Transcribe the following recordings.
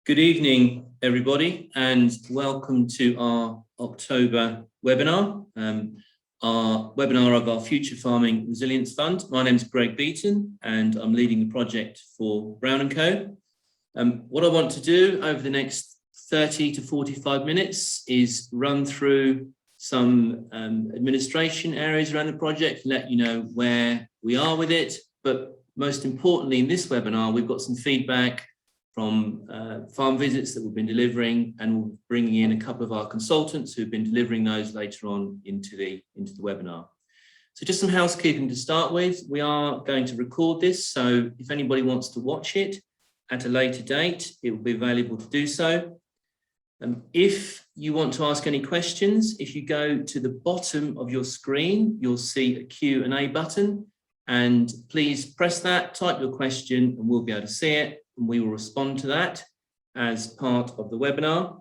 Good evening, everybody, and welcome to our October webinar, our webinar of our Future Farming Resilience Fund. My name is Greg Beaton, and I'm leading the project for Brown&Co. What I want to do over the next 30 to 45 minutes is run through some administration areas around the project, let you know where we are with it, but most importantly in this webinar, we've got some feedback from farm visits that we've been delivering, and we're bringing in a couple of our consultants who've been delivering those later on into the webinar. So just some housekeeping to start with. We are going to record this, so if anybody wants to watch it at a later date, it will be available to do so. If you want to ask any questions, if you go to the bottom of your screen, you'll see a Q&A button, and please press that, type your question, and we'll be able to see it. And we will respond to that as part of the webinar.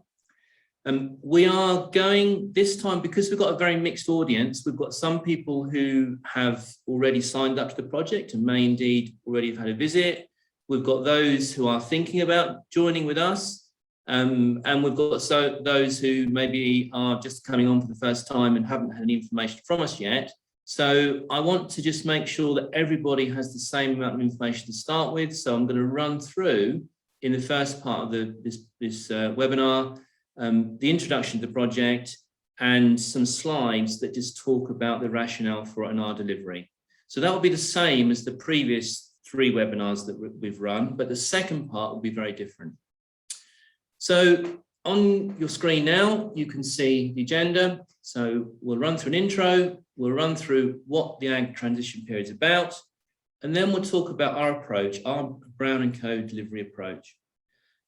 We are going this time, because we've got a very mixed audience, we've got some people who have already signed up to the project and may indeed already have had a visit. We've got those who are thinking about joining with us. And we've got those who maybe are just coming on for the first time and haven't had any information from us yet. So I want to just make sure that everybody has the same amount of information to start with. So I'm going to run through in the first part of this webinar, the introduction to the project and some slides that just talk about the rationale for it and our delivery. So that will be the same as the previous 3 webinars that we've run, but the second part will be very different. So on your screen now, you can see the agenda. So we'll run through an intro, we'll run through what the Ag transition period is about, and then we'll talk about our approach, our Brown&Co delivery approach.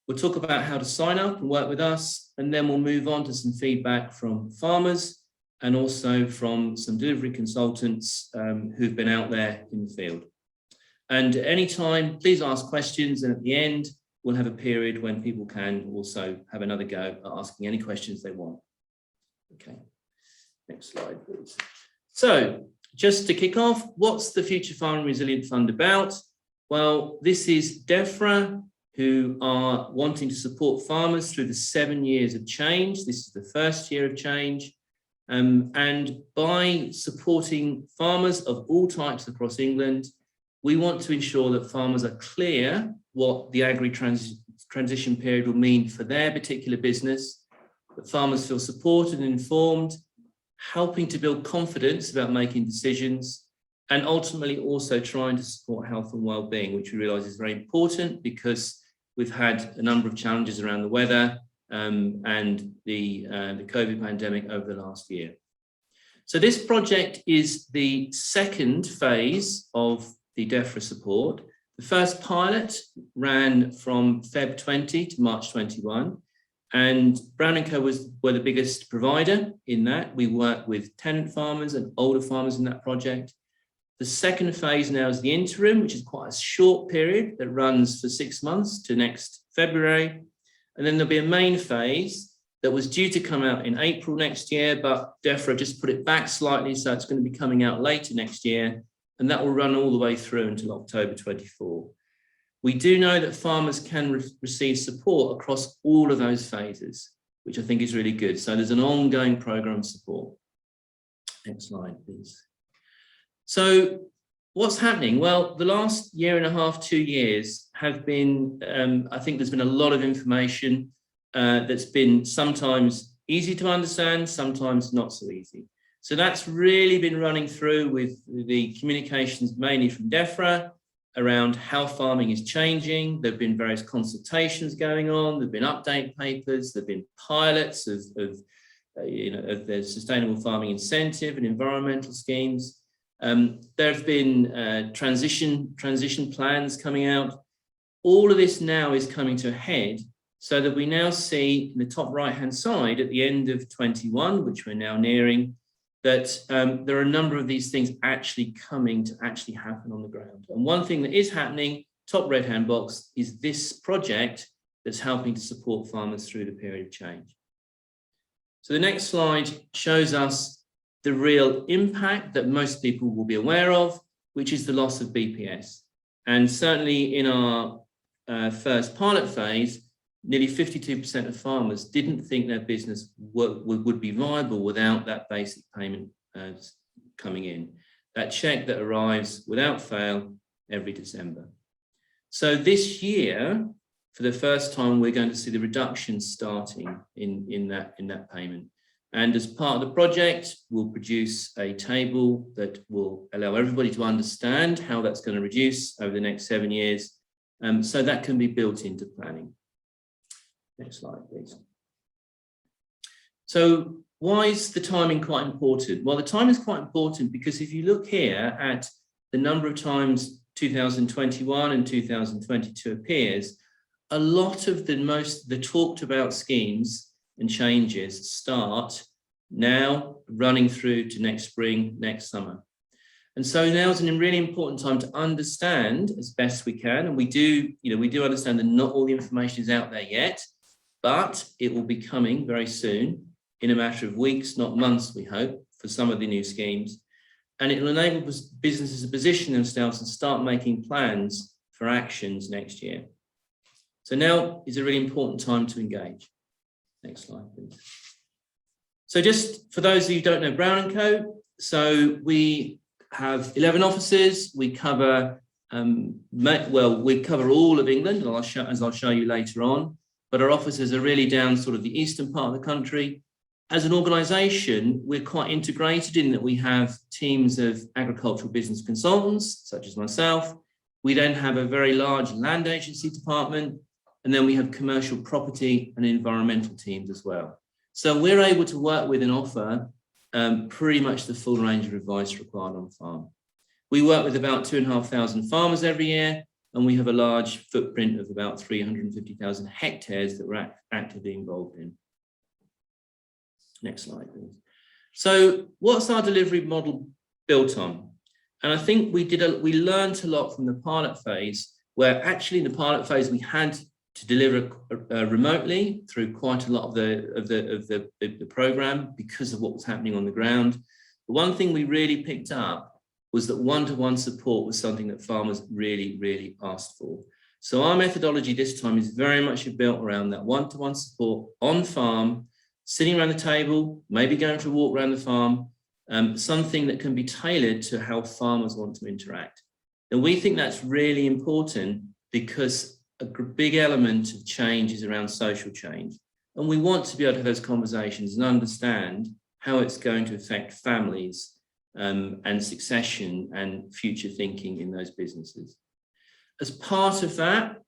We'll talk about how to sign up and work with us, and then we'll move on to some feedback from farmers and also from some delivery consultants who've been out there in the field. And at any time, please ask questions, and at the end, we'll have a period when people can also have another go at asking any questions they want. Okay, next slide, please. So just to kick off, what's the Future Farming Resilient Fund about? Well, this is Defra, who are wanting to support farmers through the 7 years of change. This is the first year of change. And by supporting farmers of all types across England, we want to ensure that farmers are clear what the agri-transition period will mean for their particular business, that farmers feel supported and informed, helping to build confidence about making decisions, and ultimately also trying to support health and well-being, which we realise is very important because we've had a number of challenges around the weather and the COVID pandemic over the last year. So this project is the second phase of the Defra support. The first pilot ran from Feb 20 to March 21, and Brown&Co were the biggest provider in that. We work with tenant farmers and older farmers in that project. The second phase now is the interim, which is quite a short period that runs for 6 months to next February. And then there'll be a main phase that was due to come out in April next year, but Defra just put it back slightly, so it's going to be coming out later next year. And that will run all the way through until October 24. We do know that farmers can receive support across all of those phases, which I think is really good. So there's an ongoing program of support. Next slide, please. So what's happening? Well, the last year and a half, 2 years have been, I think there's been a lot of information that's been sometimes easy to understand, sometimes not so easy. So that's really been running through with the communications mainly from Defra around how farming is changing. There have been various consultations going on. There have been update papers. There have been pilots of the sustainable farming incentive and environmental schemes. There have been transition plans coming out. All of this now is coming to a head so that we now see in the top right-hand side at the end of 21, which we're now nearing, that there are a number of these things actually coming to actually happen on the ground. And one thing that is happening, top red-hand box, is this project that's helping to support farmers through the period of change. So the next slide shows us the real impact that most people will be aware of, which is the loss of BPS. And certainly in our first pilot phase, nearly 52% of farmers didn't think their business would be viable without that basic payment coming in. That check that arrives without fail every December. So this year, for the first time, we're going to see the reduction starting in that payment. And as part of the project, we'll produce a table that will allow everybody to understand how that's going to reduce over the next 7 years. So that can be built into planning. Next slide, please. So why is the timing quite important? Well, the time is quite important because if you look here at the number of times 2021 and 2022 appears, a lot of the talked about schemes and changes start now running through to next spring, next summer. And so now is a really important time to understand as best we can. And we do understand that not all the information is out there yet, but it will be coming very soon in a matter of weeks, not months, we hope, for some of the new schemes. And it will enable businesses to position themselves and start making plans for actions next year. So now is a really important time to engage. Next slide, please. So just for those of you who don't know Brown&Co, so we have 11 offices. We cover, we cover all of England, as I'll show you later on, but our offices are really down sort of the eastern part of the country. As an organisation, we're quite integrated in that we have teams of agricultural business consultants, such as myself. We then have a very large land agency department, and then we have commercial property and environmental teams as well. So we're able to work with and offer pretty much the full range of advice required on farm. We work with about 2,500 farmers every year, and we have a large footprint of about 350,000 hectares that we're actively involved in. Next slide, please. So what's our delivery model built on? And I think we learned a lot from the pilot phase, where actually in the pilot phase we had to deliver remotely through quite a lot of the program because of what was happening on the ground. The one thing we really picked up was that one-to-one support was something that farmers really, really asked for. So our methodology this time is very much built around that one-to-one support on farm, sitting around the table, maybe going for a walk around the farm, something that can be tailored to how farmers want to interact. And we think that's really important because a big element of change is around social change. And we want to be able to have those conversations and understand how it's going to affect families and succession and future thinking in those businesses. As part of that,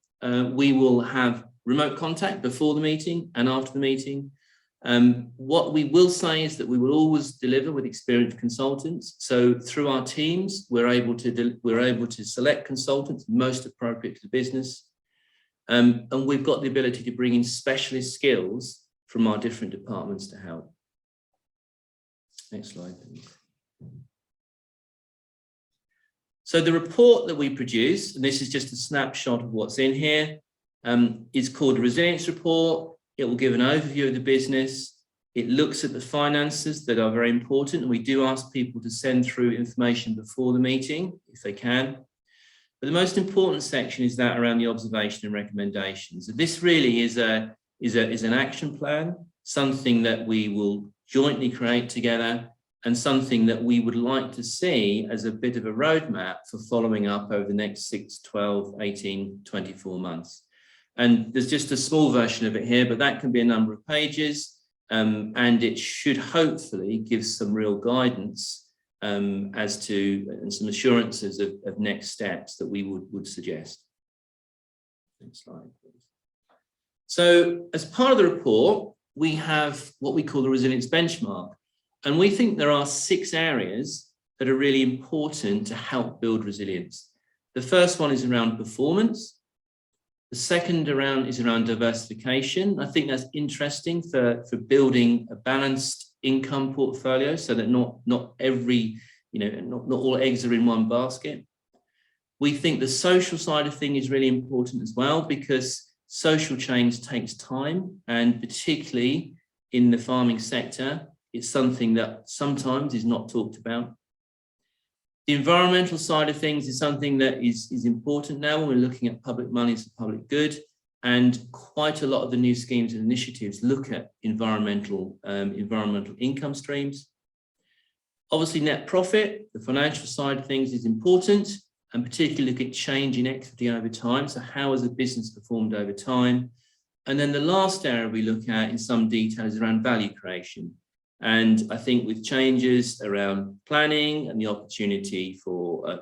we will have remote contact before the meeting and after the meeting. What we will say is that we will always deliver with experienced consultants. So through our teams, we're able to select consultants most appropriate to the business. And we've got the ability to bring in specialist skills from our different departments to help. Next slide, please. So the report that we produce, and this is just a snapshot of what's in here, is called a resilience report. It will give an overview of the business. It looks at the finances that are very important. And we do ask people to send through information before the meeting, if they can. But the most important section is that around the observation and recommendations. This really is an action plan, something that we will jointly create together and something that we would like to see as a bit of a roadmap for following up over the next 6, 12, 18, 24 months. And there's just a small version of it here, but that can be a number of pages, and it should hopefully give some real guidance as to, and some assurances of next steps that we would suggest. Next slide, please. So as part of the report, we have what we call the resilience benchmark. And we think there are 6 areas that are really important to help build resilience. The first one is around performance. The second is around diversification. I think that's interesting for building a balanced income portfolio so that not all eggs are in one basket. We think the social side of things is really important as well because social change takes time, and particularly in the farming sector, it's something that sometimes is not talked about. The environmental side of things is something that is important now when we're looking at public money as a public good. and quite a lot of the new schemes and initiatives look at environmental income streams. Obviously, net profit, the financial side of things, is important, and particularly look at change in equity over time. So how has a business performed over time? And then the last area we look at in some detail is around value creation. And I think with changes around planning and the opportunity for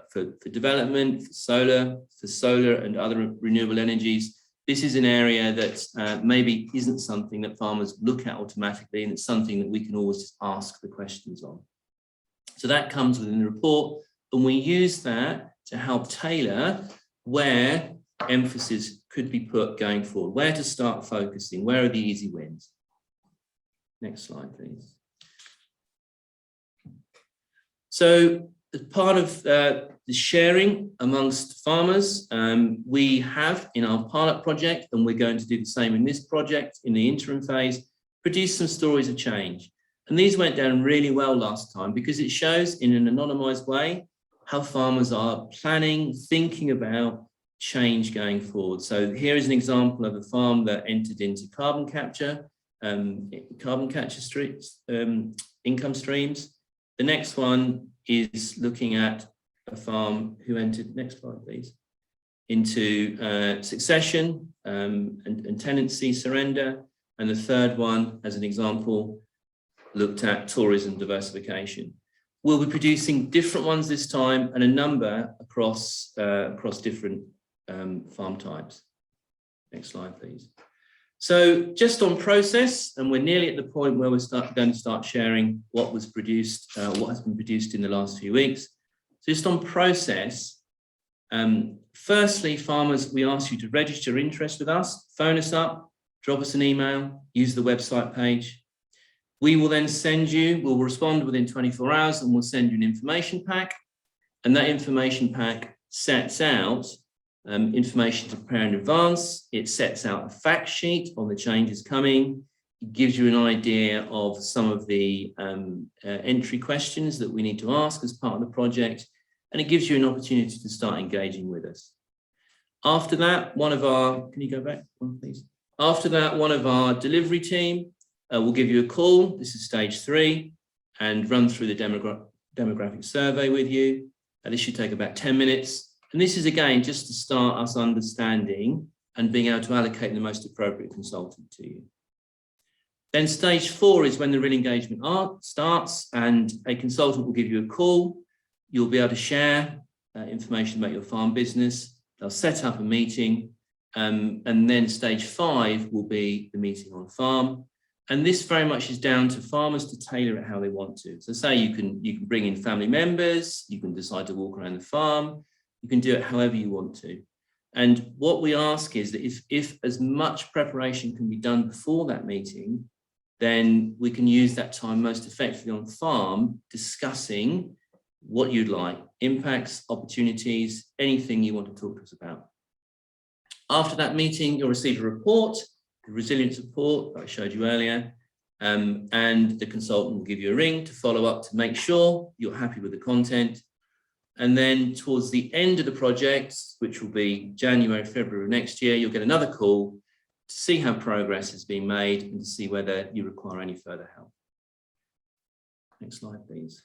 development, for solar and other renewable energies, this is an area that maybe isn't something that farmers look at automatically, and it's something that we can always just ask the questions on. So that comes within the report, and we use that to help tailor where emphasis could be put going forward, where to start focusing, where are the easy wins. Next slide, please. So as part of the sharing amongst farmers, we have in our pilot project, and we're going to do the same in this project in the interim phase, produced some stories of change. And these went down really well last time because it shows in an anonymized way how farmers are planning, thinking about change going forward. So here is an example of a farm that entered into carbon capture streams, income streams. The next one is looking at a farm who entered, next slide please, into succession and tenancy surrender. And the third one, as an example, looked at tourism diversification. We'll be producing different ones this time, and a number across different farm types. Next slide, please. So just on process, and we're nearly at the point where we're going to start sharing what was produced, what has been produced in the last few weeks. So just on process, firstly, farmers, we ask you to register interest with us, phone us up, drop us an email, use the website page. We will then we'll respond within 24 hours, and we'll send you an information pack. And that information pack sets out information to prepare in advance. It sets out a fact sheet on the changes coming. It gives you an idea of some of the entry questions that we need to ask as part of the project. And it gives you an opportunity to start engaging with us. After that, can you go back one, please? After that, one of our delivery team will give you a call. This is stage 3, and run through the demographic survey with you. This should take about 10 minutes. And this is, again, just to start us understanding and being able to allocate the most appropriate consultant to you. Then stage 4 is when the real engagement starts, and a consultant will give you a call. You'll be able to share information about your farm business. They'll set up a meeting, and then stage 5 will be the meeting on farm. And this very much is down to farmers to tailor it how they want to. So say you can bring in family members, you can decide to walk around the farm, you can do it however you want to. And what we ask is that if as much preparation can be done before that meeting, then we can use that time most effectively on farm, discussing what you'd like, impacts, opportunities, anything you want to talk to us about. After that meeting, you'll receive a report, the resilience report that I showed you earlier, and the consultant will give you a ring to follow up to make sure you're happy with the content. And then towards the end of the project, which will be January, February next year, you'll get another call to see how progress has been made and to see whether you require any further help. Next slide, please.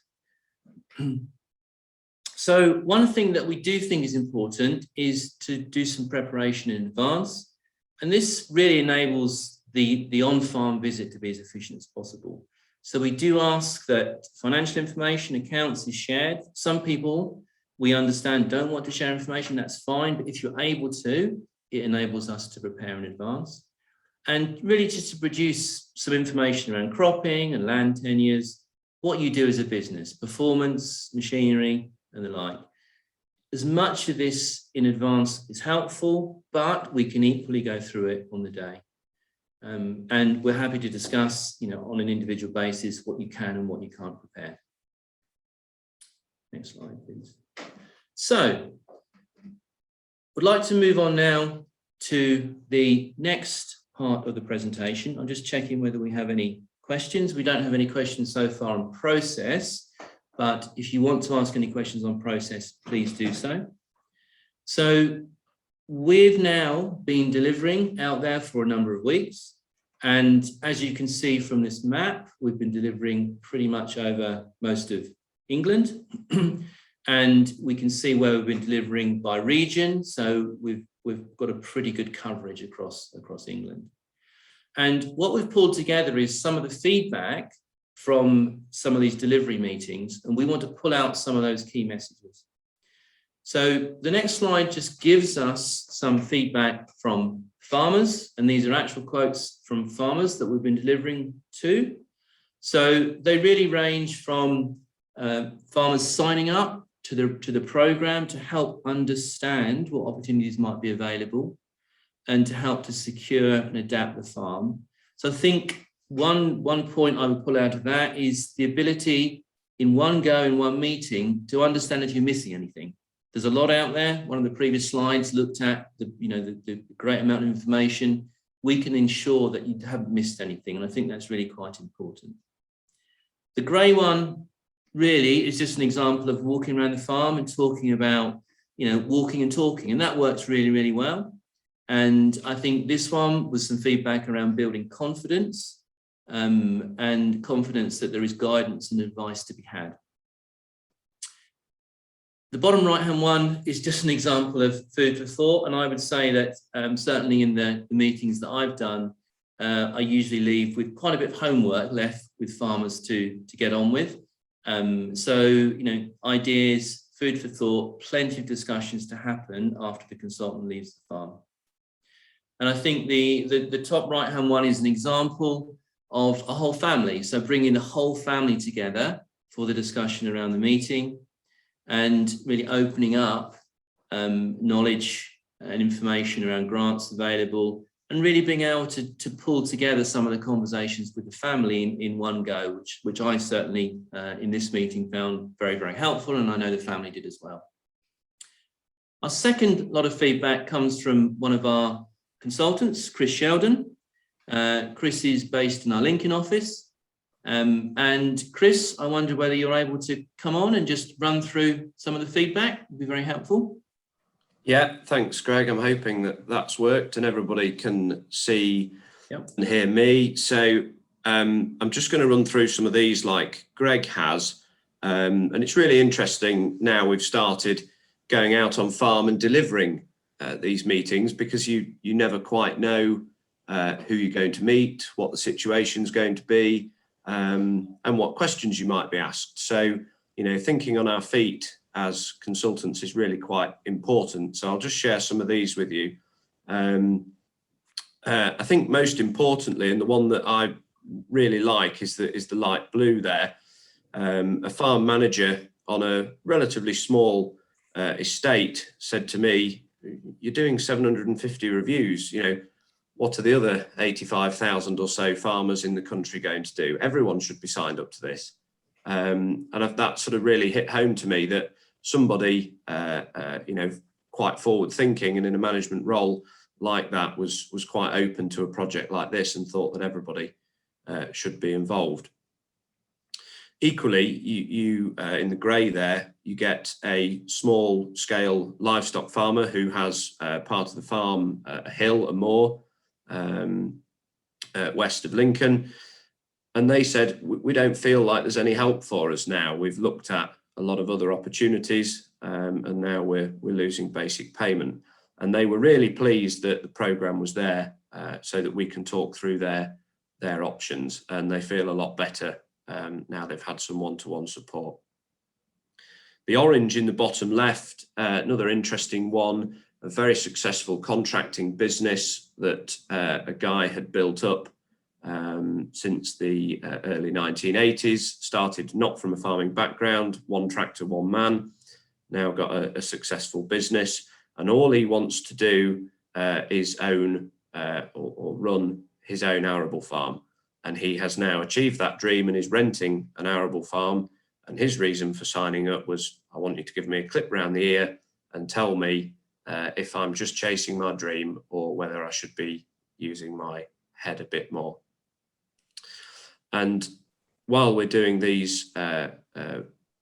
So one thing that we do think is important is to do some preparation in advance. And this really enables the on-farm visit to be as efficient as possible. So we do ask that financial information, accounts is shared. Some people, we understand, don't want to share information, that's fine. But if you're able to, it enables us to prepare in advance. And really just to produce some information around cropping and land tenures, what you do as a business, performance, machinery, and the like. As much of this in advance is helpful, but we can equally go through it on the day. And we're happy to discuss, on an individual basis, what you can and what you can't prepare. Next slide, please. So, I'd like to move on now to the next part of the presentation. I'm just checking whether we have any questions. We don't have any questions so far on process, but if you want to ask any questions on process, please do so. So, we've now been delivering out there for a number of weeks. And as you can see from this map, we've been delivering pretty much over most of England. And we can see where we've been delivering by region. So we've got a pretty good coverage across England. And what we've pulled together is some of the feedback from some of these delivery meetings, and we want to pull out some of those key messages. So the next slide just gives us some feedback from farmers, and these are actual quotes from farmers that we've been delivering to. So they really range from farmers signing up to the program to help understand what opportunities might be available and to help to secure and adapt the farm. So I think one point I would pull out of that is the ability in one go, in one meeting, to understand if you're missing anything. There's a lot out there. One of the previous slides looked at the great amount of information. We can ensure that you haven't missed anything, and I think that's really quite important. The grey one really is just an example of walking around the farm and talking about, walking and talking, and that works really, really well. And I think this one was some feedback around building confidence and confidence that there is guidance and advice to be had. The bottom right-hand one is just an example of food for thought, and I would say that certainly in the meetings that I've done, I usually leave with quite a bit of homework left with farmers to get on with. So, ideas, food for thought, plenty of discussions to happen after the consultant leaves the farm. And I think the top right-hand one is an example of a whole family. So bringing the whole family together for the discussion around the meeting and really opening up knowledge and information around grants available, and really being able to pull together some of the conversations with the family in one go, which I certainly in this meeting found very, very helpful, and I know the family did as well. Our second lot of feedback comes from one of our consultants, Chris Sheldon. Chris is based in our Lincoln office. And Chris, I wonder whether you're able to come on and just run through some of the feedback. It would be very helpful. Yeah, thanks, Greg. I'm hoping that that's worked and everybody can see and hear me. So I'm just going to run through some of these like Greg has. And it's really interesting now we've started going out on farm and delivering these meetings, because you never quite know who you're going to meet, what the situation's going to be, and what questions you might be asked. So, thinking on our feet as consultants is really quite important. So I'll just share some of these with you. I think most importantly, and the one that I really like is the light blue there. A farm manager on a relatively small estate said to me, "You're doing 750 reviews, what are the other 85,000 or so farmers in the country going to do? Everyone should be signed up to this." And that sort of really hit home to me, that somebody, quite forward thinking and in a management role like that was quite open to a project like this and thought that everybody should be involved. Equally, you in the grey there, you get a small scale livestock farmer who has part of the farm, a hill, a moor, west of Lincoln. And they said, we don't feel like there's any help for us now. We've looked at a lot of other opportunities and now we're losing basic payment. And they were really pleased that the programme was there so that we can talk through their options, and they feel a lot better now they've had some one-to-one support. The orange in the bottom left, another interesting one, a very successful contracting business that a guy had built up since the early 1980s, started not from a farming background, one tractor, one man, now got a successful business, and all he wants to do is own or run his own arable farm. And he has now achieved that dream and is renting an arable farm. And his reason for signing up was, I want you to give me a clip round the ear and tell me if I'm just chasing my dream or whether I should be using my head a bit more. And while we're doing these,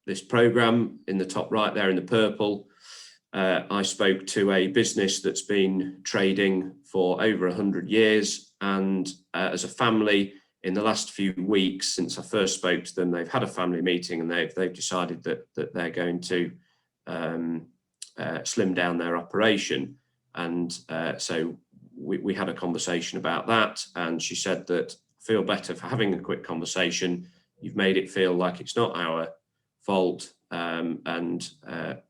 this program in the top right there in the purple, I spoke to a business that's been trading for over 100 years, and as a family, in the last few weeks since I first spoke to them, they've had a family meeting and they've decided that they're going to slim down their operation. And so we had a conversation about that, and she said that I feel better for having a quick conversation. You've made it feel like it's not our fault, and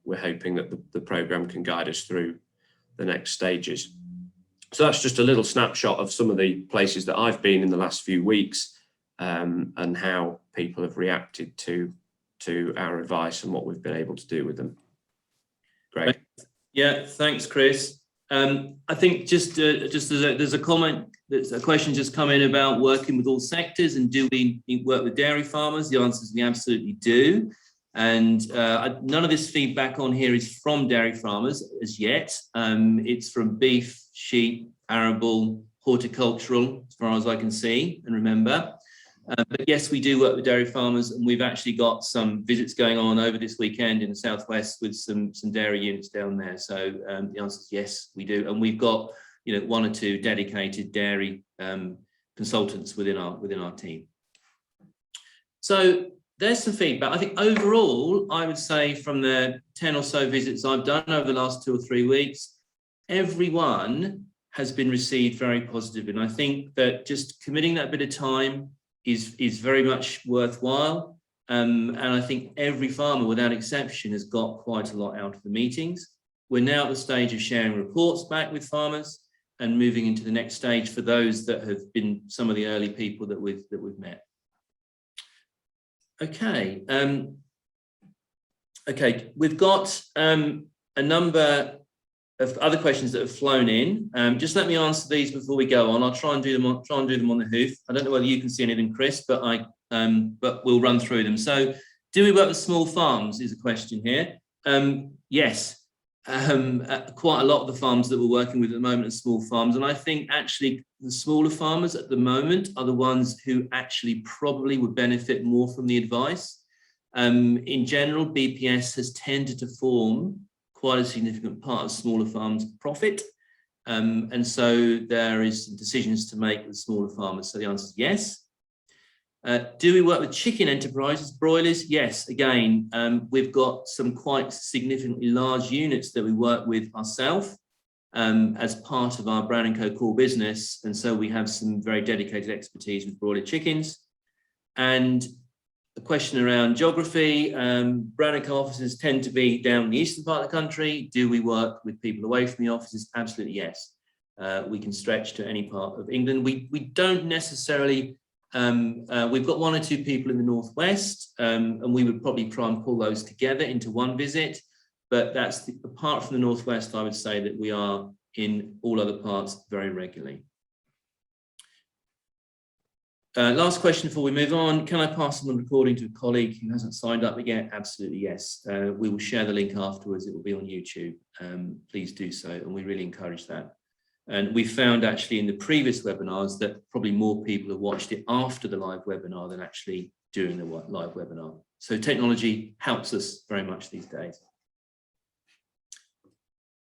we're hoping that the programme can guide us through the next stages. So that's just a little snapshot of some of the places that I've been in the last few weeks, and how people have reacted to our advice and what we've been able to do with them. Great. Yeah, thanks, Chris. I think just there's a comment, there's a question just come in about working with all sectors and do we work with dairy farmers? The answer is we absolutely do. And none of this feedback on here is from dairy farmers as yet. It's from beef, sheep, arable, horticultural, as far as I can see and remember. But yes, we do work with dairy farmers, and we've actually got some visits going on over this weekend in the southwest with some dairy units down there. So the answer is yes, we do, and we've got one or two dedicated dairy consultants within our team. So there's some feedback. I think overall, I would say from the 10 or so visits I've done over the last 2 or 3 weeks, everyone has been received very positive, and I think that just committing that bit of time is very much worthwhile, and I think every farmer without exception has got quite a lot out of the meetings. We're now at the stage of sharing reports back with farmers and moving into the next stage for those that have been some of the early people that we've met. Okay, okay, we've got a number of other questions that have flown in. Just let me answer these before we go on. I'll try and do them on the hoof. I don't know whether you can see anything, Chris, but but we'll run through them. So, do we work with small farms? Is a question here. Yes, quite a lot of the farms that we're working with at the moment are small farms, and I think actually the smaller farmers at the moment are the ones who actually probably would benefit more from the advice. In general, BPS has tended to form quite a significant part of smaller farms' profit. And so there is some decisions to make with smaller farmers. So the answer is yes. Do we work with chicken enterprises, broilers? Yes, again, we've got some quite significantly large units that we work with ourselves as part of our Brown&Co core business. And so we have some very dedicated expertise with broiler chickens. And a question around geography. Brown&Co offices tend to be down the eastern part of the country. Do we work with people away from the offices? Absolutely, yes. We can stretch to any part of England. We don't necessarily, we've got 1 or 2 people in the northwest, and we would probably try and pull those together into one visit. But that's apart from the northwest, I would say that we are in all other parts very regularly. Last question before we move on. Can I pass on the recording to a colleague who hasn't signed up yet? Absolutely, yes. We will share the link afterwards. It will be on YouTube. Please do so, and we really encourage that. And we found actually in the previous webinars that probably more people have watched it after the live webinar than actually during the live webinar. So technology helps us very much these days.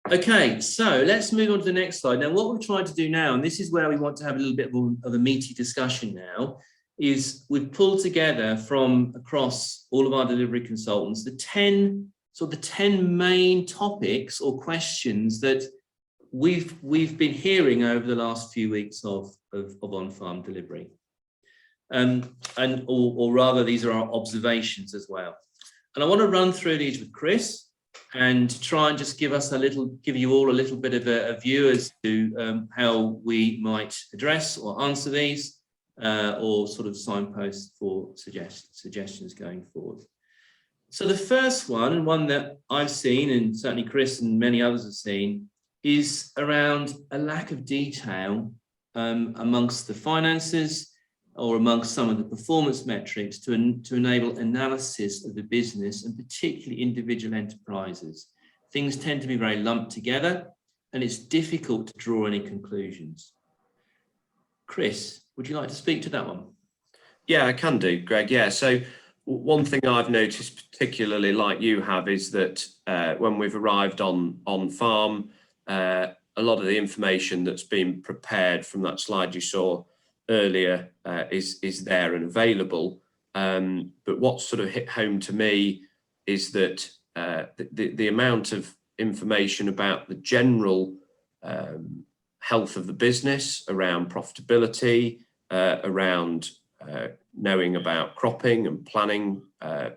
Okay, so let's move on to the next slide. Now, what we're trying to do now, and this is where we want to have a little bit of a meaty discussion now, is we've pulled together from across all of our delivery consultants the 10 main topics or questions that we've been hearing over the last few weeks of on-farm delivery, or rather, these are our observations as well. And I want to run through these with Chris, and try and just give you all a little bit of a view as to how we might address or answer these, or sort of signposts for suggestions going forward. So the first one, and one that I've seen, and certainly Chris and many others have seen, is around a lack of detail amongst the finances or amongst some of the performance metrics to enable analysis of the business, and particularly individual enterprises. Things tend to be very lumped together, and it's difficult to draw any conclusions. Chris, would you like to speak to that one? Yeah, I can do, Greg. Yeah, so one thing I've noticed, particularly like you have, is that when we've arrived on farm, a lot of the information that's been prepared from that slide you saw earlier is there and available. But what sort of hit home to me is that the amount of information about the general health of the business, around profitability, around knowing about cropping and planning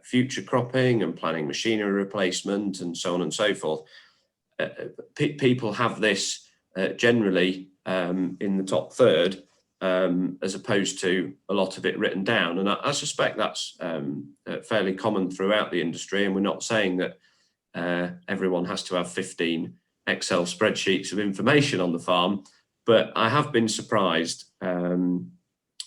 future cropping and planning machinery replacement and so on and so forth. People have this generally in the top third, as opposed to a lot of it written down. And I suspect that's fairly common throughout the industry. And we're not saying that everyone has to have 15 Excel spreadsheets of information on the farm, but I have been surprised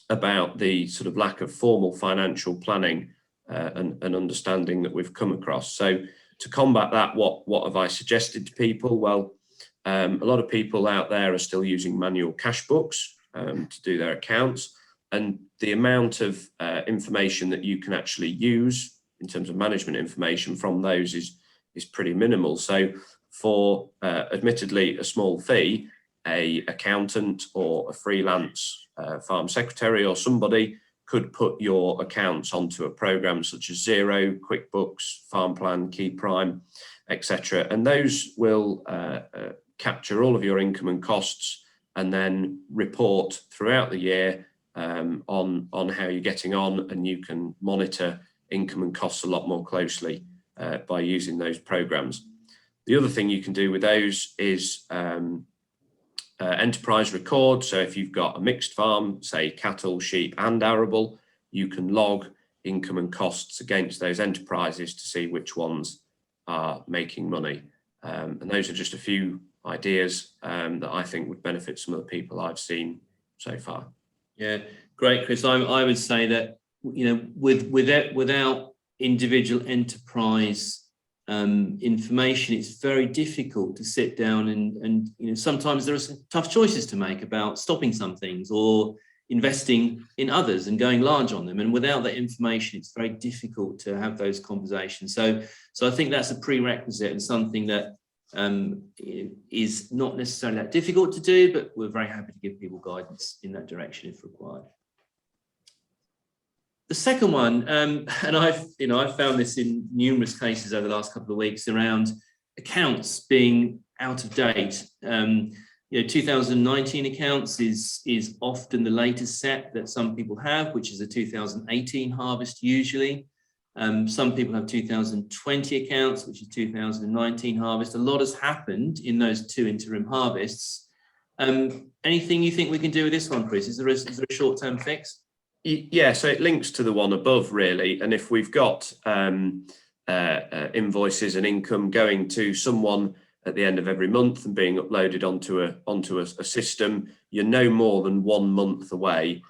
about the sort of lack of formal financial planning and understanding that we've come across. So to combat that, what have I suggested to people? Well, a lot of people out there are still using manual cash books to do their accounts, and the amount of information that you can actually use in terms of management information from those is pretty minimal. So for admittedly a small fee, a accountant or a freelance farm secretary or somebody could put your accounts onto a program such as Xero, QuickBooks, Farm Plan, Key Prime, etc. And those will capture all of your income and costs and then report throughout the year on how you're getting on, and you can monitor income and costs a lot more closely by using those programs. The other thing you can do with those is enterprise record. So if you've got a mixed farm, say cattle, sheep and arable, you can log income and costs against those enterprises to see which ones are making money. And those are just a few ideas that I think would benefit some of the people I've seen so far. Yeah, great, Chris. I would say that, you know, without individual enterprise information, it's very difficult to sit down and you know, sometimes there are some tough choices to make about stopping some things or investing in others and going large on them. And without that information, it's very difficult to have those conversations. So I think that's a prerequisite and something that is not necessarily that difficult to do, but we're very happy to give people guidance in that direction if required. The second one, and I've found this in numerous cases over the last couple of weeks around accounts being out of date. 2019 accounts is often the latest set that some people have, which is a 2018 harvest usually. Some people have 2020 accounts, which is 2019 harvest. A lot has happened in those two interim harvests. Anything you think we can do with this one, Chris? Is there a short-term fix? Yeah, so it links to the one above really. And if we've got invoices and income going to someone at the end of every month and being uploaded onto a system, you're no more than 1 month away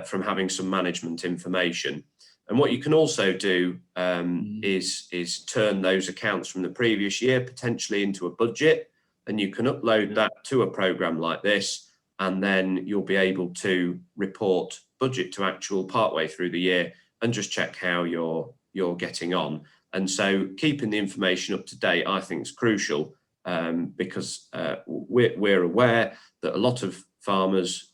from having some management information. And what you can also do is turn those accounts from the previous year potentially into a budget, and you can upload that to a program like this, and then you'll be able to report budget to actual partway through the year and just check how you're getting on. And so keeping the information up to date, I think, is crucial because we're aware that a lot of farmers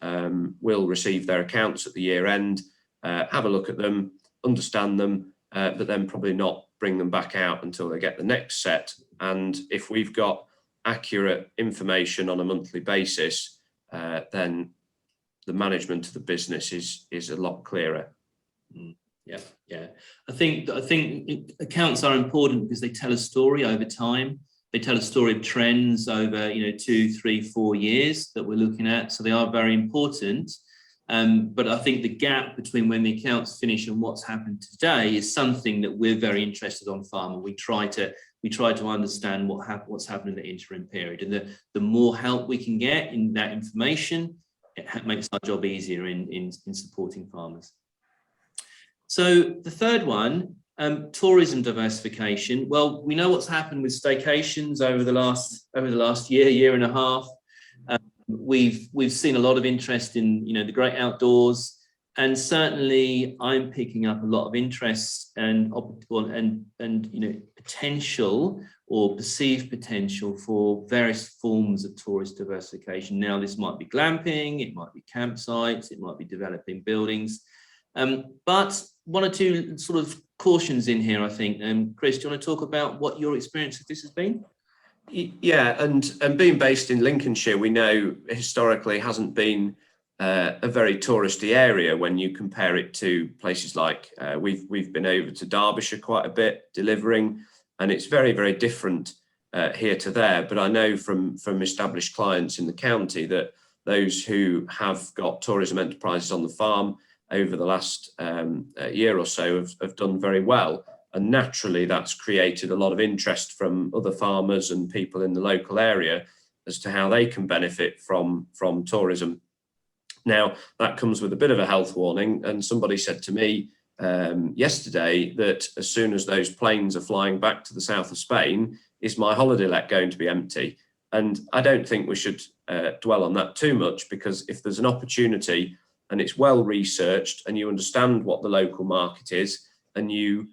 will receive their accounts at the year end, have a look at them, understand them, but then probably not bring them back out until they get the next set. And if we've got accurate information on a monthly basis, then the management of the business is a lot clearer. Yeah. I think accounts are important because they tell a story over time. They tell a story of trends over 2, 3, 4 years that we're looking at. So they are very important. But I think the gap between when the accounts finish and what's happened today is something that we're very interested on farm, and we try to understand what's happened in the interim period. And the more help we can get in that information, it makes our job easier in supporting farmers. So the third one, tourism diversification. Well, we know what's happened with staycations over the last year and a half. We've seen a lot of interest in the great outdoors, And certainly I'm picking up a lot of interest and potential or perceived potential for various forms of tourist diversification. Now, this might be glamping, it might be campsites, it might be developing buildings. But one or two sort of cautions in here, I think. Chris, do you want to talk about what your experience of this has been? Yeah, and being based in Lincolnshire, we know historically hasn't been a very touristy area when you compare it to places like we've been over to Derbyshire quite a bit delivering, and it's very, very different here to there. But I know from established clients in the county that those who have got tourism enterprises on the farm over the last year or so have done very well. And naturally, that's created a lot of interest from other farmers and people in the local area as to how they can benefit from tourism. Now, that comes with a bit of a health warning. And somebody said to me yesterday that as soon as those planes are flying back to the south of Spain, is my holiday let going to be empty? And I don't think we should dwell on that too much, because if there's an opportunity and it's well researched and you understand what the local market is, and you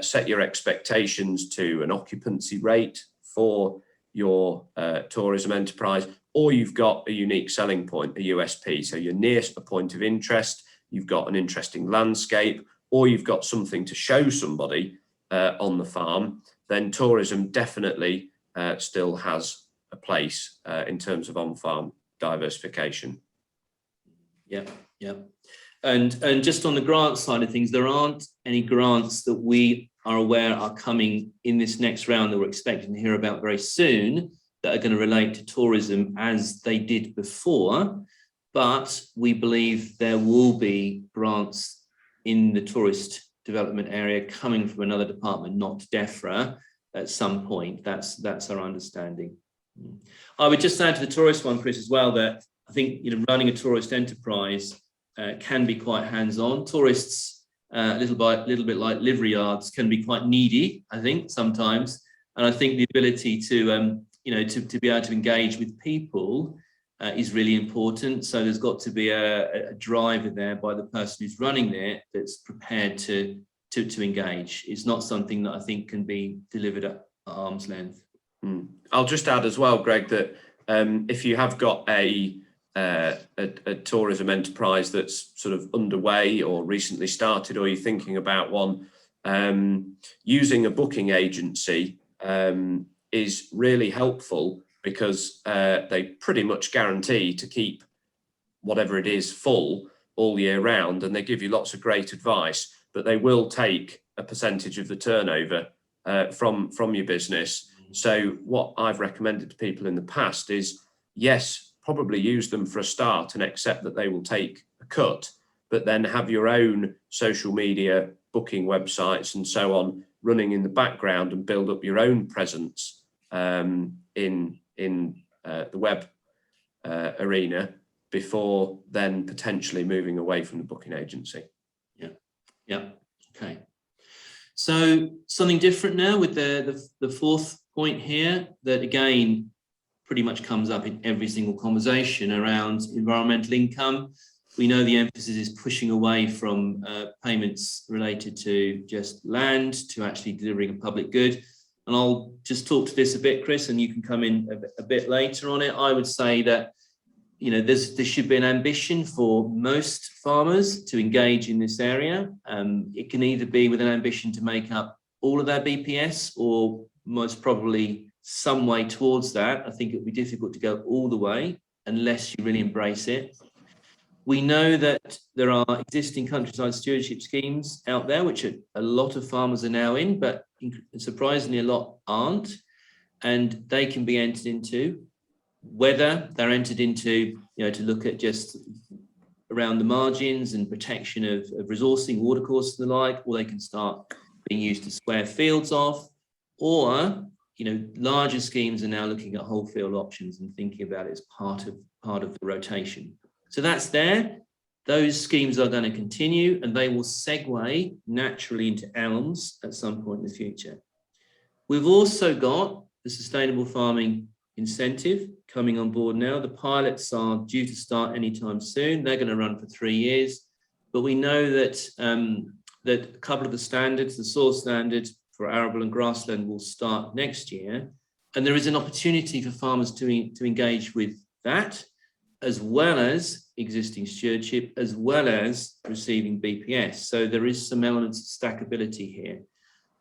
set your expectations to an occupancy rate for your tourism enterprise, or you've got a unique selling point, a USP. So you're near a point of interest, you've got an interesting landscape, or you've got something to show somebody on the farm, then tourism definitely still has a place in terms of on-farm diversification. Yeah. And just on the grant side of things, there aren't any grants that we are aware are coming in this next round that we're expecting to hear about very soon that are going to relate to tourism as they did before. But we believe there will be grants in the tourist development area coming from another department, not Defra, at some point. That's our understanding. I would just add to the tourist one, Chris, as well, that I think running a tourist enterprise can be quite hands-on. Tourists, a little bit like livery yards, can be quite needy, I think, sometimes. And I think the ability to be able to engage with people is really important. So there's got to be a driver there by the person who's running it that's prepared to engage. It's not something that I think can be delivered at arm's length. I'll just add as well, Greg, that if you have got a tourism enterprise that's sort of underway or recently started, or you're thinking about one, using a booking agency is really helpful, because they pretty much guarantee to keep whatever it is full all year round, and they give you lots of great advice, but they will take a percentage of the turnover from your business. So what I've recommended to people in the past is, yes, probably use them for a start and accept that they will take a cut, but then have your own social media, booking websites and so on running in the background, and build up your own presence in the web arena before then potentially moving away from the booking agency. Yeah. Okay. So something different now with the fourth point here, that again pretty much comes up in every single conversation around environmental income. We know the emphasis is pushing away from payments related to just land to actually delivering a public good. And I'll just talk to this a bit, Chris, and you can come in a bit later on it. I would say that there should be an ambition for most farmers to engage in this area. It can either be with an ambition to make up all of their BPS, or most probably some way towards that. I think it would be difficult to go all the way unless you really embrace it. We know that there are existing countryside stewardship schemes out there, which a lot of farmers are now in, but surprisingly a lot aren't, and they can be entered into. Whether they're entered into, to look at just around the margins and protection of resourcing, watercourses and the like, or they can start being used to square fields off, or larger schemes are now looking at whole field options and thinking about it as part of the rotation. So that's there. Those schemes are going to continue, and they will segue naturally into elms at some point in the future. We've also got the sustainable farming incentive coming on board now. The pilots are due to start anytime soon. They're going to run for 3 years. but we know that that a couple of the standards, the soil standard for arable and grassland, will start next year, and there is an opportunity for farmers to engage with that, as well as existing stewardship, as well as receiving BPS. So there is some elements of stackability here.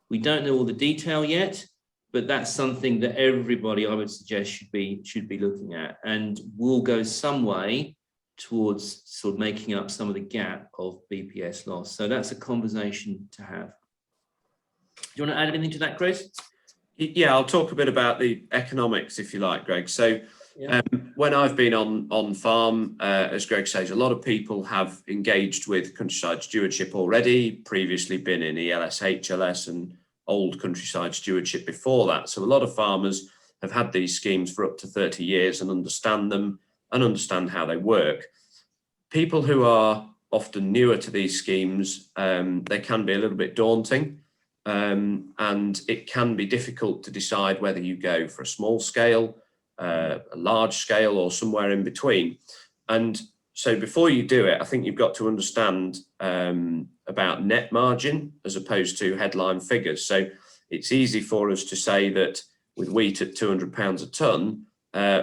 We don't know all the detail yet, but that's something that everybody, I would suggest, should be looking at, and will go some way towards sort of making up some of the gap of BPS loss. So that's a conversation to have. Do you want to add anything to that, Chris? Yeah, I'll talk a bit about the economics, if you like, Greg. So when I've been on farm, as Greg says, a lot of people have engaged with countryside stewardship already, previously been in ELS, HLS and old countryside stewardship before that. So a lot of farmers have had these schemes for up to 30 years and understand them and understand how they work. People who are often newer to these schemes, they can be a little bit daunting, and it can be difficult to decide whether you go for a small scale, a large scale, or somewhere in between. And so before you do it, I think you've got to understand about net margin as opposed to headline figures. So it's easy for us to say that with wheat at £200 a tonne,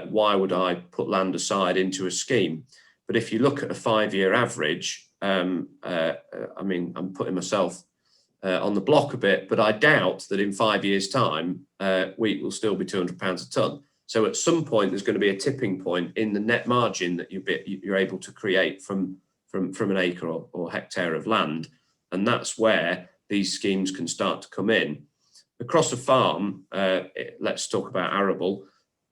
why would I put land aside into a scheme? But if you look at a 5-year average, I mean, I'm putting myself on the block a bit, but I doubt that in 5 years' time, wheat will still be £200 a tonne. So at some point, there's going to be a tipping point in the net margin that you're able to create from an acre or hectare of land. And that's where these schemes can start to come in. Across a farm, let's talk about arable.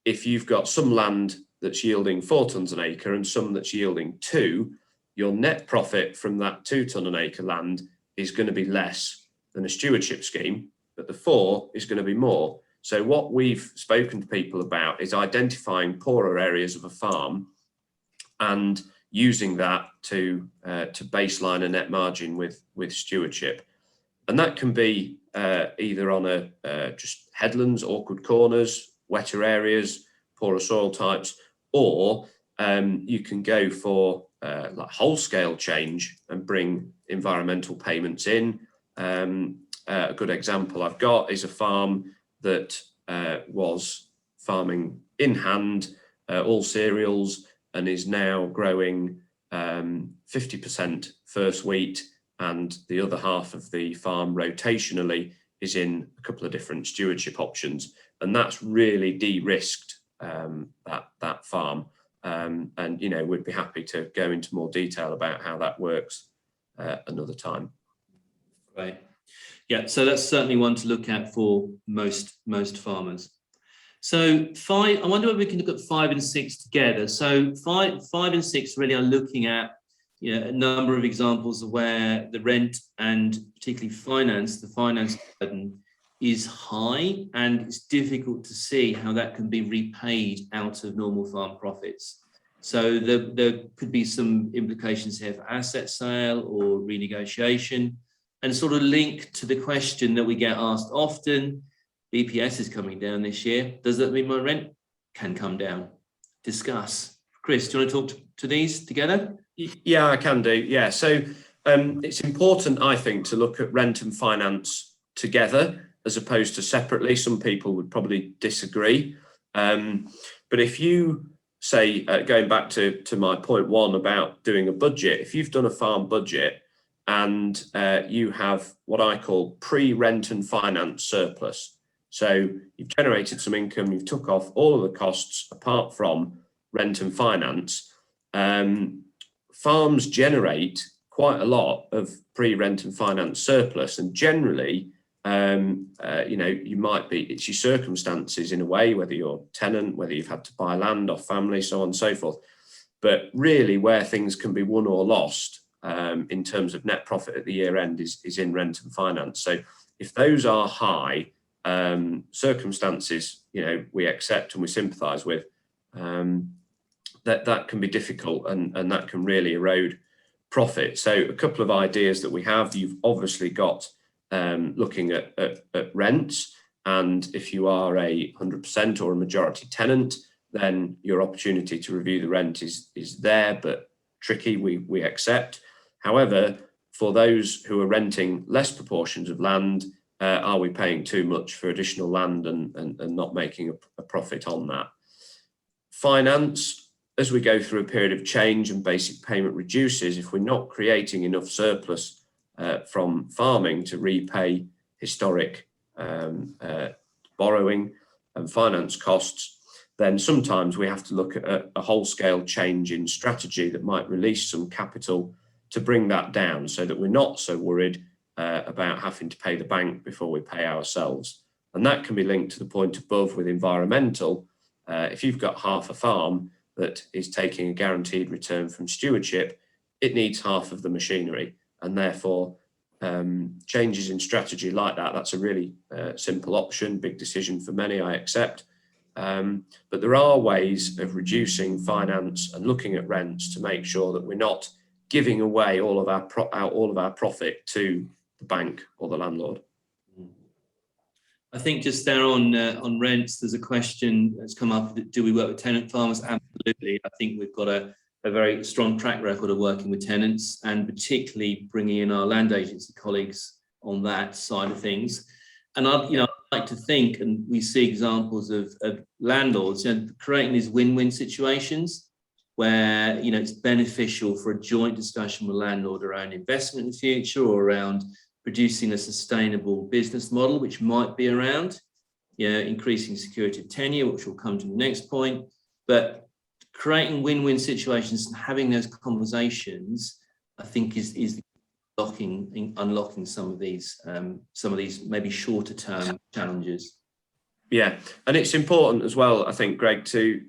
If you've got some land that's yielding 4 tonnes an acre and some that's yielding 2, your net profit from that 2 tonne an acre land is going to be less than a stewardship scheme, but the 4 is going to be more. So what we've spoken to people about is identifying poorer areas of a farm and using that to baseline a net margin with stewardship. And that can be either on just headlands, awkward corners, wetter areas, poorer soil types, or you can go for like whole scale change and bring environmental payments in. A good example I've got is a farm that was farming in hand all cereals and is now growing 50% first wheat, and the other half of the farm rotationally is in a couple of different stewardship options, and that's really de-risked that farm. And you know, we'd be happy to go into more detail about how that works another time. Right. Yeah, so that's certainly one to look at for most farmers. So I wonder if we can look at 5 and 6 together. So five and 6 really are looking at, you know, a number of examples of where the rent and particularly the finance burden is high, and it's difficult to see how that can be repaid out of normal farm profits. So there could be some implications here for asset sale or renegotiation, and sort of link to the question that we get asked often: BPS is coming down this year. Does that mean my rent can come down? Discuss. Chris, do you want to talk to these together? Yeah, I can do. Yeah, so it's important, I think, to look at rent and finance together as opposed to separately. Some people would probably disagree. But if you say, going back to my point 1 about doing a budget, if you've done a farm budget and you have what I call pre-rent and finance surplus, so you've generated some income, you've took off all of the costs apart from rent and finance, farms generate quite a lot of pre-rent and finance surplus, and generally, you know, it's your circumstances in a way, whether you're a tenant, whether you've had to buy land off family, so on and so forth. But really where things can be won or lost in terms of net profit at the year end is in rent and finance. So if those are high, circumstances, you know, we accept and we sympathise with, that can be difficult, and that can really erode profit. So a couple of ideas that we have: you've obviously got looking at rents, and if you are a 100% or a majority tenant, then your opportunity to review the rent is there, but tricky, we accept. However, for those who are renting less proportions of land, are we paying too much for additional land and not making a profit on that? Finance, as we go through a period of change and basic payment reduces, if we're not creating enough surplus from farming to repay historic borrowing and finance costs, then sometimes we have to look at a whole-scale change in strategy that might release some capital to bring that down so that we're not so worried about having to pay the bank before we pay ourselves. And that can be linked to the point above with environmental. If you've got half a farm that is taking a guaranteed return from stewardship, it needs half of the machinery, and therefore changes in strategy like that, that's a really simple option, big decision for many, I accept. But there are ways of reducing finance and looking at rents to make sure that we're not giving away all of our profit to the bank or the landlord. I think just there on rents, there's a question that's come up: do we work with tenant farmers? Absolutely. I think we've got a very strong track record of working with tenants, and particularly bringing in our land agency colleagues on that side of things. And I'd like to think, and we see examples of landlords creating these win-win situations where it's beneficial for a joint discussion with landlord around investment in the future, or around producing a sustainable business model, which might be around increasing security of tenure, which will come to the next point. But creating win-win situations and having those conversations, I think, is unlocking some of these maybe shorter term challenges. Yeah, and it's important as well, I think, Greg, to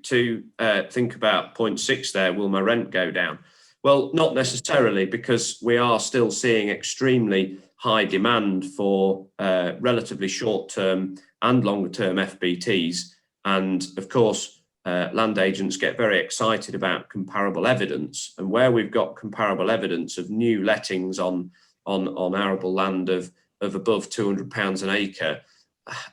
think about point 6 there. Will my rent go down? Well, not necessarily, because we are still seeing extremely high demand for relatively short-term and longer-term FBTs. And of course, land agents get very excited about comparable evidence. And where we've got comparable evidence of new lettings on arable land of above £200 an acre,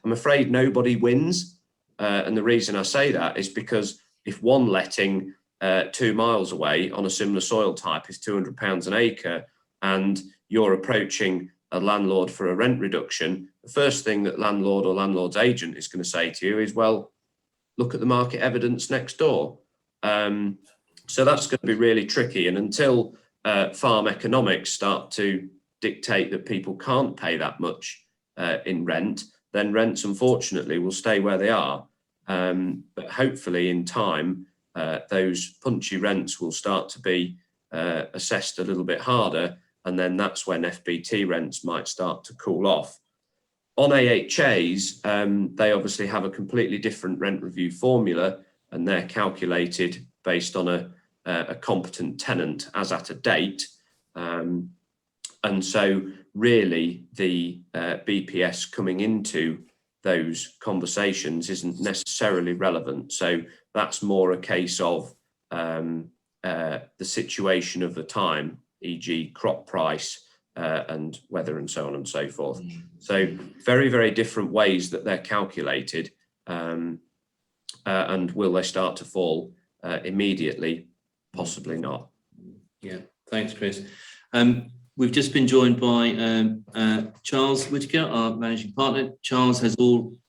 I'm afraid nobody wins. And the reason I say that is because if one letting 2 miles away on a similar soil type is £200 an acre, and you're approaching a landlord for a rent reduction, the first thing that landlord or landlord's agent is going to say to you is, well, look at the market evidence next door. So that's going to be really tricky. And until farm economics start to dictate that people can't pay that much in rent, then rents, unfortunately, will stay where they are. But hopefully in time, those punchy rents will start to be assessed a little bit harder. And then that's when FBT rents might start to cool off. On AHAs, they obviously have a completely different rent review formula, and they're calculated based on a competent tenant as at a date. And so really the BPS coming into those conversations isn't necessarily relevant. So that's more a case of the situation of the time, e.g. crop price and weather and so on and so forth. So very, very different ways that they're calculated. And will they start to fall immediately? Possibly not. Yeah, thanks, Chris. We've just been joined by Charles Whitaker, our managing partner. Charles has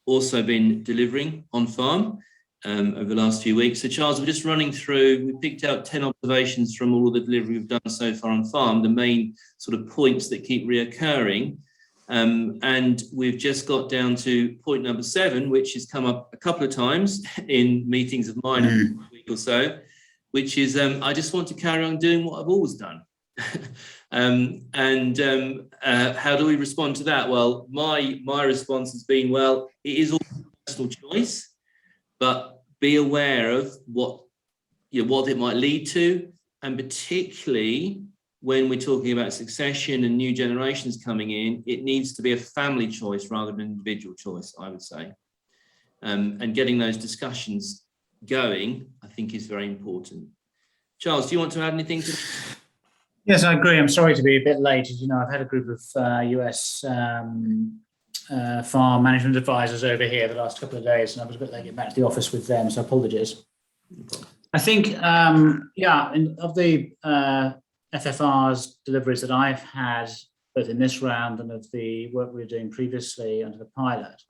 also been delivering on farm over the last few weeks. So Charles, we're just running through, we picked out 10 observations from all of the delivery we've done so far on farm, the main sort of points that keep reoccurring. And we've just got down to point number 7, which has come up a couple of times in meetings of mine in a week or so, which is I just want to carry on doing what I've always done. How do we respond to that? Well, my response has been, well, it is all personal choice, but be aware of what it might lead to, and particularly when we're talking about succession and new generations coming in, it needs to be a family choice rather than an individual choice, I would say. And getting those discussions going, I think, is very important. Charles, do you want to add anything to? Yes, I agree. I'm sorry to be a bit late. As you know, I've had a group of US farm management advisors over here the last couple of days, and I was a bit late getting back to the office with them, so apologies. I think, of the FFR's deliveries that I've had, both in this round and of the work we were doing previously under the pilot,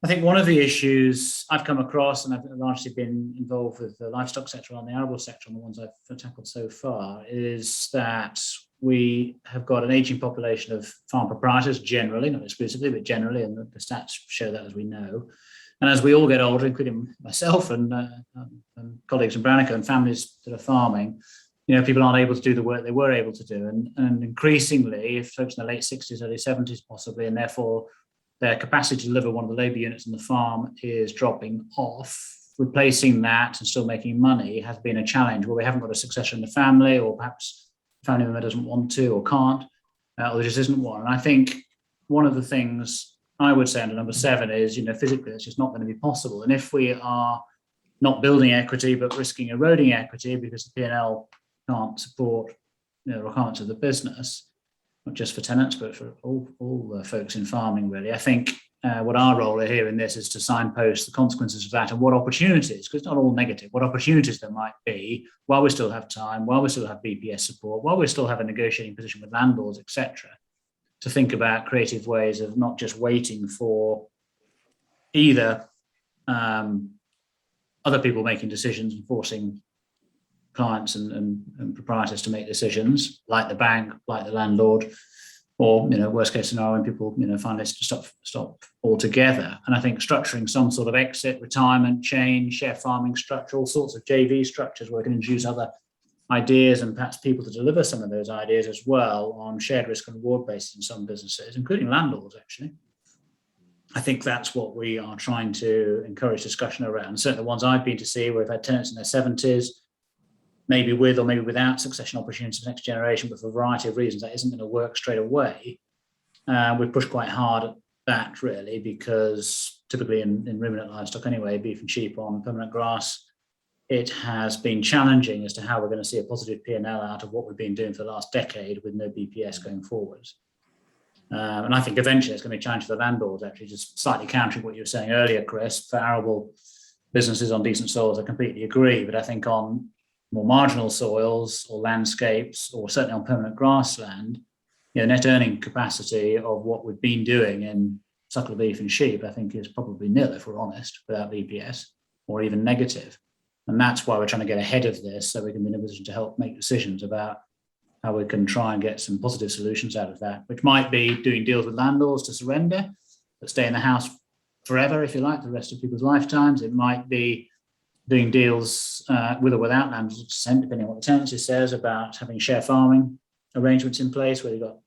I think one of the issues I've come across, and I've largely been involved with the livestock sector and the arable sector on the ones I've tackled so far, is that we have got an aging population of farm proprietors generally, not exclusively, but generally, and the stats show that, as we know. And as we all get older, including myself and colleagues in Brown&Co and families that are farming, people aren't able to do the work they were able to do. And increasingly, if folks in the late 60s, early 70s possibly, and therefore their capacity to deliver one of the labour units on the farm is dropping off, replacing that and still making money has been a challenge where we haven't got a successor in the family, or perhaps a family member doesn't want to or can't, or there just isn't one. And I think one of the things I would say under number 7 is, physically it's just not going to be possible. And if we are not building equity but risking eroding equity because the P&L can't support the requirements of the business, not just for tenants, but for all folks in farming, really. I think what our role here in this is to signpost the consequences of that and what opportunities, because it's not all negative, what opportunities there might be while we still have time, while we still have BPS support, while we still have a negotiating position with landlords, etc., to think about creative ways of not just waiting for either other people making decisions and forcing clients and proprietors to make decisions, like the bank, like the landlord, or worst case scenario when people find this to stop altogether. And I think structuring some sort of exit, retirement, change, share farming structure, all sorts of JV structures where we can introduce other ideas and perhaps people to deliver some of those ideas as well on shared risk and reward basis in some businesses, including landlords actually. I think that's what we are trying to encourage discussion around. Certainly the ones I've been to see where we've had tenants in their 70s, maybe with or maybe without succession opportunities for the next generation, but for a variety of reasons, that isn't going to work straight away. We've pushed quite hard at that, really, because typically in ruminant livestock anyway, beef and sheep on permanent grass, it has been challenging as to how we're going to see a positive P&L out of what we've been doing for the last decade with no BPS going forwards. And I think eventually it's going to be a challenge for the landlords, actually, just slightly countering what you were saying earlier, Chris. For arable businesses on decent soils, I completely agree, but I think on more marginal soils or landscapes, or certainly on permanent grassland, net earning capacity of what we've been doing in suckler beef and sheep, I think is probably nil, if we're honest, without BPS, or even negative. And that's why we're trying to get ahead of this, so we can be in a position to help make decisions about how we can try and get some positive solutions out of that, which might be doing deals with landlords to surrender, but stay in the house forever, if you like, the rest of people's lifetimes. It might be doing deals with or without landlords consent, depending on what the tenancy says, about having share farming arrangements in place where you've got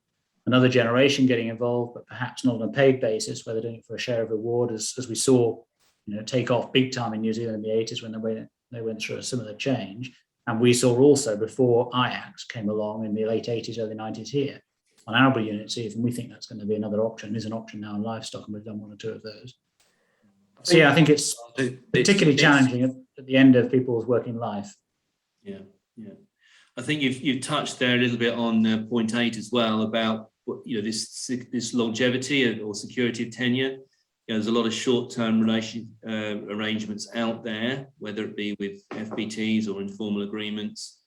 another generation getting involved, but perhaps not on a paid basis, where they're doing it for a share of reward, as we saw take off big time in New Zealand in the 80s when they went through a similar change. And we saw also before Ajax came along in the late 80s, early 90s here, on arable units even. We think that's going to be another option. There's an option now in livestock, and we've done 1 or 2 of those. So yeah, I think it's particularly challenging at the end of people's working life. Yeah. I think you've touched there a little bit on point 8 as well about this longevity or security of tenure. There's a lot of short-term arrangements out there, whether it be with FBTs or informal agreements,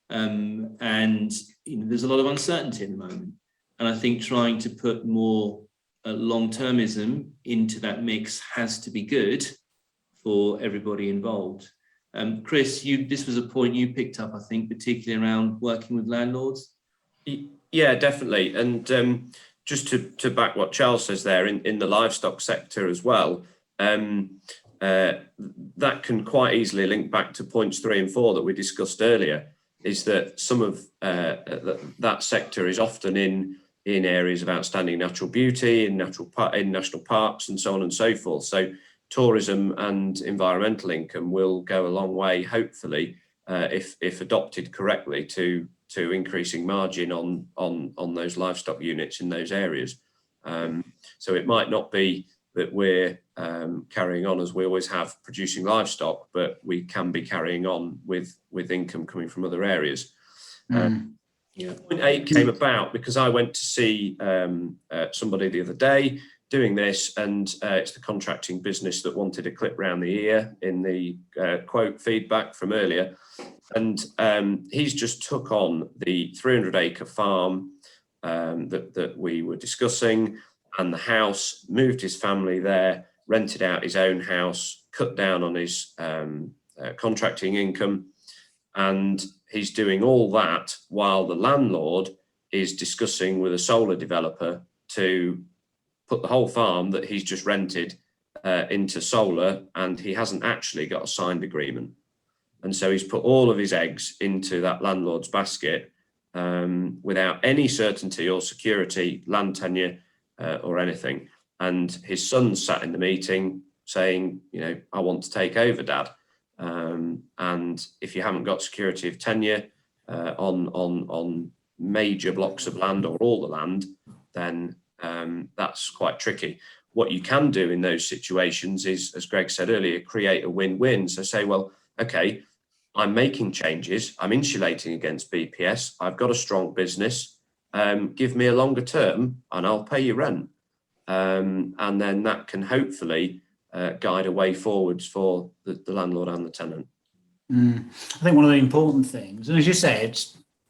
and there's a lot of uncertainty at the moment. And I think trying to put more long-termism into that mix has to be good for everybody involved. Chris, this was a point you picked up, I think, particularly around working with landlords. Yeah, definitely. And just to back what Charles says there, in the livestock sector as well, that can quite easily link back to points 3 and 4 that we discussed earlier, is that some of that sector is often in areas of outstanding natural beauty, in national parks and so on and so forth. So tourism and environmental income will go a long way, hopefully, if adopted correctly, to increasing margin on those livestock units in those areas. So it might not be that we're carrying on as we always have producing livestock, but we can be carrying on with income coming from other areas. Point 8 came about because I went to see somebody the other day doing this, and it's the contracting business that wanted a clip round the ear in the quote feedback from earlier. And he's just took on the 300-acre farm that we were discussing, and the house, moved his family there, rented out his own house, cut down on his contracting income, and he's doing all that while the landlord is discussing with a solar developer to put the whole farm that he's just rented into solar, and he hasn't actually got a signed agreement. And so he's put all of his eggs into that landlord's basket without any certainty or security, land tenure or anything. And his son sat in the meeting saying, I want to take over, Dad. And if you haven't got security of tenure on major blocks of land or all the land, then that's quite tricky. What you can do in those situations is, as Greg said earlier, create a win-win. So say, well, okay, I'm making changes, I'm insulating against BPS, I've got a strong business, give me a longer term and I'll pay you rent. And then that can hopefully guide a way forwards for the landlord and the tenant. I think one of the important things, and as you said,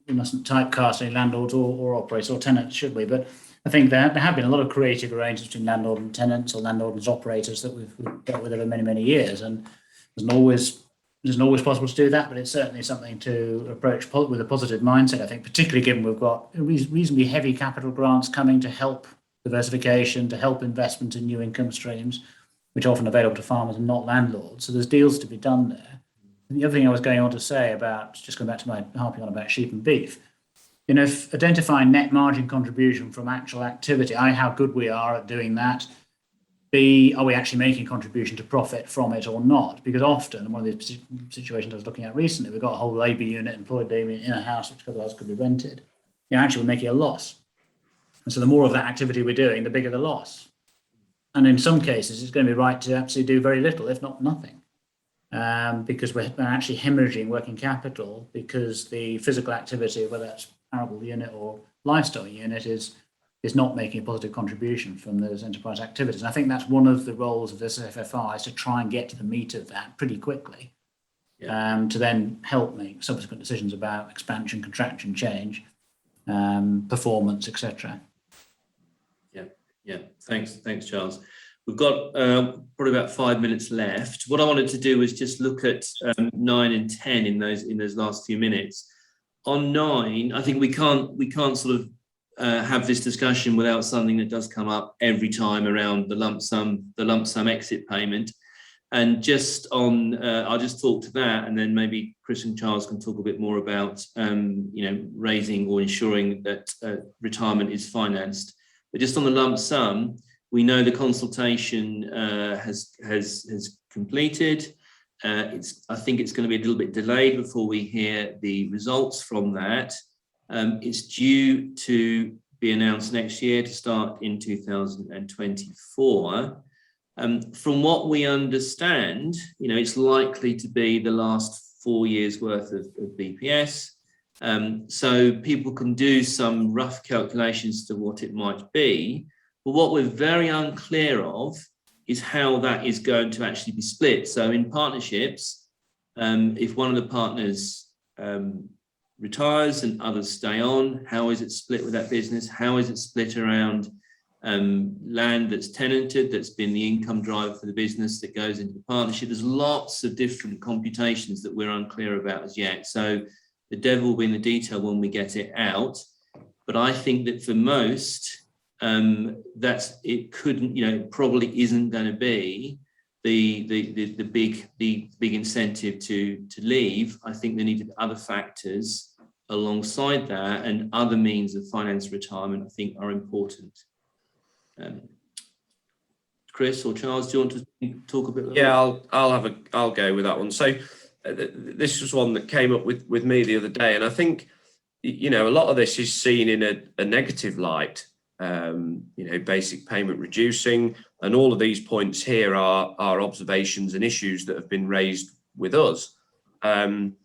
we mustn't typecast any landlords or operators or tenants, should we? But I think there have been a lot of creative arrangements between landlord and tenants, or landlord and operators, that we've dealt with over many, many years. And it isn't always possible to do that, but it's certainly something to approach with a positive mindset, I think, particularly given we've got reasonably heavy capital grants coming to help diversification, to help investment in new income streams, which are often available to farmers and not landlords. So there's deals to be done there. And the other thing I was going on to say about, just going back to my harping on about sheep and beef, if identifying net margin contribution from actual activity, how good we are at doing that, B, are we actually making contribution to profit from it or not? Because often, and one of the situations I was looking at recently, we've got a whole labour unit, employed labour in a house which otherwise could be rented. Actually, we're making a loss. And so the more of that activity we're doing, the bigger the loss. And in some cases, it's going to be right to actually do very little, if not nothing, because we're actually hemorrhaging working capital because the physical activity, whether that's arable unit or livestock unit, is not making a positive contribution from those enterprise activities. And I think that's one of the roles of this FFR, is to try and get to the meat of that pretty quickly, to then help make subsequent decisions about expansion, contraction, change, performance, etc. Yeah. Thanks, Charles. We've got probably about 5 minutes left. What I wanted to do was just look at 9 and 10 in those last few minutes. On 9, I think we can't sort of have this discussion without something that does come up every time around the lump sum exit payment. And just on, I'll just talk to that, and then maybe Chris and Charles can talk a bit more about, raising or ensuring that retirement is financed. But just on the lump sum, we know the consultation has completed. I think it's going to be a little bit delayed before we hear the results from that. It's due to be announced next year, to start in 2024. From what we understand, it's likely to be the last 4 years worth of BPS. So people can do some rough calculations to what it might be. But what we're very unclear of is how that is going to actually be split. So in partnerships, if one of the partners retires and others stay on, how is it split with that business? How is it split around land that's tenanted, that's been the income driver for the business that goes into the partnership? There's lots of different computations that we're unclear about as yet. So the devil will be in the detail when we get it out. But I think that for most, probably isn't going to be the big incentive to leave. I think there need to be other factors alongside that, and other means of finance retirement, I think, are important. Chris or Charles, do you want to talk a bit? Yeah, I'll go with that one. So this was one that came up with me the other day, and I think a lot of this is seen in a negative light. Basic payment reducing, and all of these points here are observations and issues that have been raised with us. And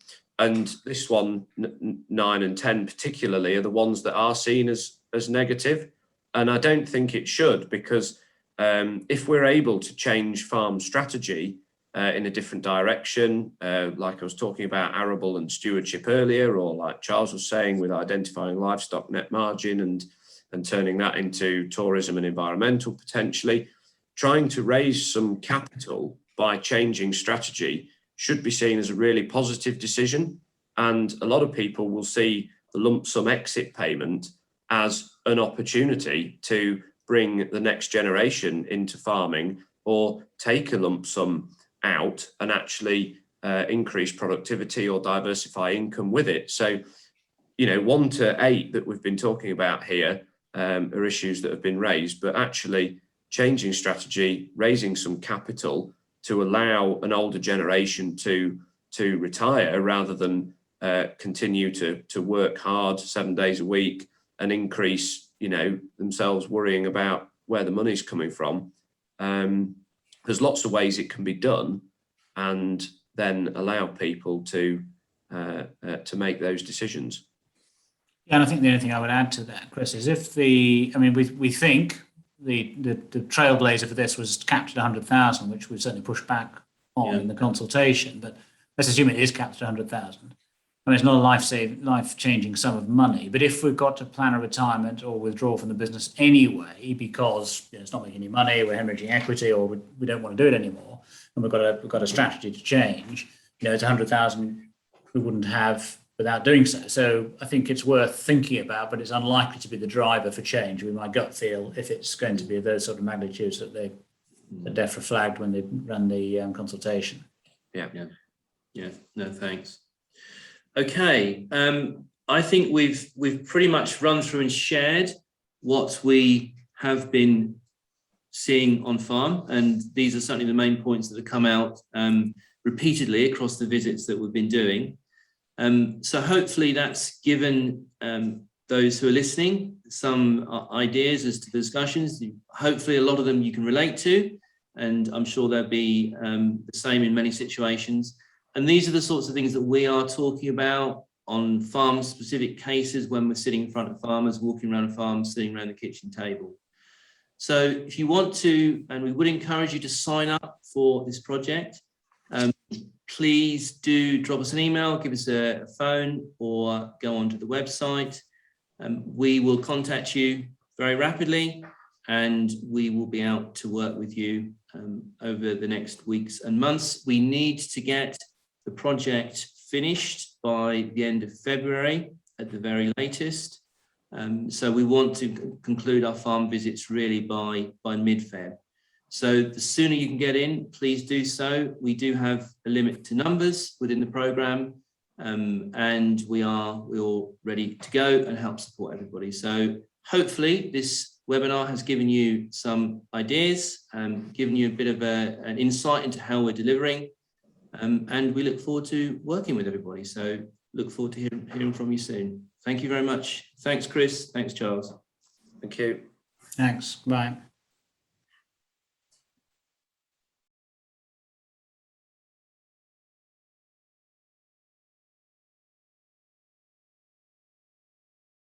this one, 9 and 10 particularly, are the ones that are seen as negative. And I don't think it should, because if we're able to change farm strategy in a different direction, like I was talking about arable and stewardship earlier, or like Charles was saying with identifying livestock net margin and turning that into tourism and environmental potentially. Trying to raise some capital by changing strategy should be seen as a really positive decision. And a lot of people will see the lump sum exit payment as an opportunity to bring the next generation into farming, or take a lump sum out and actually increase productivity or diversify income with it. So, 1 to 8 that we've been talking about here are issues that have been raised, but actually changing strategy, raising some capital to allow an older generation to retire rather than continue to work hard 7 days a week and increase, themselves worrying about where the money's coming from. There's lots of ways it can be done, and then allow people to make those decisions. Yeah, and I think the only thing I would add to that, Chris, is we think the trailblazer for this was capped at 100,000, which we've certainly pushed back on in the consultation. But let's assume it is capped at 100,000. I mean, it's not a life-changing sum of money, but if we've got to plan a retirement or withdraw from the business anyway, because it's not making any money, we're hemorrhaging equity, or we don't want to do it anymore, and we've got a strategy to change, it's 100,000 we wouldn't have without doing so. So I think it's worth thinking about, but it's unlikely to be the driver for change. We might gut feel if it's going to be those sort of magnitudes that the Defra flagged when they ran the consultation. Yeah. No, thanks. Okay, I think we've pretty much run through and shared what we have been seeing on farm, and these are certainly the main points that have come out repeatedly across the visits that we've been doing. So hopefully that's given those who are listening some ideas as to the discussions. Hopefully a lot of them you can relate to, and I'm sure they'll be the same in many situations. And these are the sorts of things that we are talking about on farm-specific cases when we're sitting in front of farmers, walking around a farm, sitting around the kitchen table. So if you want to, and we would encourage you to sign up for this project, please do drop us an email, give us a phone, or go onto the website. We will contact you very rapidly, and we will be out to work with you over the next weeks and months. We need to get the project finished by the end of February at the very latest. So we want to conclude our farm visits really by mid-Feb. So the sooner you can get in, please do so. We do have a limit to numbers within the programme, and we're all ready to go and help support everybody. So hopefully this webinar has given you some ideas, given you a bit of an insight into how we're delivering. And we look forward to working with everybody. So look forward to hearing from you soon. Thank you very much. Thanks, Chris. Thanks, Charles. Thank you. Thanks. Bye.